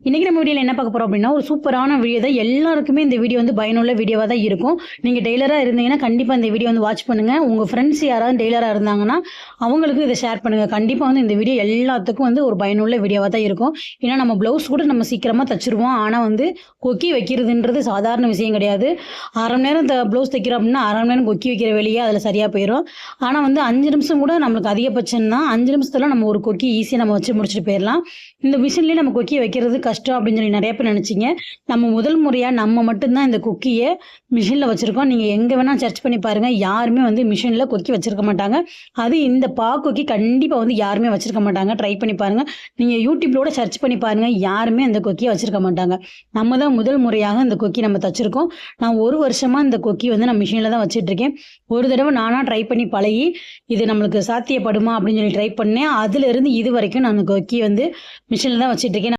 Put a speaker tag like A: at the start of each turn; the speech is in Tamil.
A: இன்னைக்கு நம்ம வீடியோல என்ன பார்க்க போறோம் அப்படின்னா, ஒரு சூப்பரான வீடியோ தான். எல்லாருக்குமே இந்த வீடியோ வந்து பயனுள்ள வீடியோவா தான் இருக்கும். நீங்க டெய்லரா இருந்தீங்கன்னா, கண்டிப்பா இந்த வீடியோ வந்து வாட்ச் பண்ணுங்க. உங்க ஃப்ரெண்ட்ஸ் யாராவது டெய்லரா இருந்தாங்கன்னா, அவங்களுக்கும் இத ஷேர் பண்ணுங்க. கண்டிப்பா வந்து இந்த வீடியோ எல்லாத்துக்கும் வந்து ஒரு பயனுள்ள வீடியோவா தான் இருக்கும். ஏன்னா நம்ம ப்ளவுஸ் கூட நம்ம சீக்கிரமா தச்சுருவோம். ஆனா வந்து கொக்கி வைக்கிறதுன்றது சாதாரண விஷயம் கிடையாது. 1/2 மணி நேரம் ப்ளவுஸ் தைக்கிறோம் அப்படின்னா, 1/2 மணி நேரம் கொக்கி வைக்கிற வேலையே அதில சரியா போயிரும். ஆனா வந்து 5 நிமிஷம் கூட நம்மளுக்கு அதிகபட்சம் தான். 5 நிமிஷத்துல நம்ம ஒரு கொக்கி ஈஸியா நம்ம வச்சு முடிச்சுட்டு போயிரலாம். இந்த மிஷின்லயே நம்ம கொக்கி வைக்கிறது கஷ்டம் அப்படின்னு சொல்லி நெறைய பேர் நெனச்சீங்க. நம்ம முதல் முறையா நம்ம மட்டும் தான் இந்த கொக்கிய மிஷின்ல வச்சிருக்கோம். நீங்க எங்க வேணா சர்ச் பண்ணி பாருங்க. யாருமே வந்து மிஷின்ல கொக்கி வச்சிருக்க மாட்டாங்க. அது இந்த கொக்கி கண்டிப்பா வந்து யாருமே வச்சிருக்க மாட்டாங்க. ட்ரை பண்ணி பாருங்க. நீங்க YouTubeல சர்ச் பண்ணி பாருங்க. யாருமே அந்த கொக்கிய வச்சிருக்க மாட்டாங்க. நம்ம தான் முதல் முறையாக இந்த கொக்கி நம்ம தச்சிருக்கோம். நான் 1 வருஷமா இந்த கொக்கி வந்து நான் மிஷின்ல தான் வச்சுட்டுருக்கேன். ஒரு தடவ நானா ட்ரை பண்ணி பழகி, இது நம்மளுக்கு சாத்தியப்படுமா அப்படின்னு சொல்லி ட்ரை பண்ணேன். அதிலிருந்து இதுவரைக்கும் நான் கொக்கி வந்து மிஷின்ல தான் வச்சுட்டுருக்கேன்.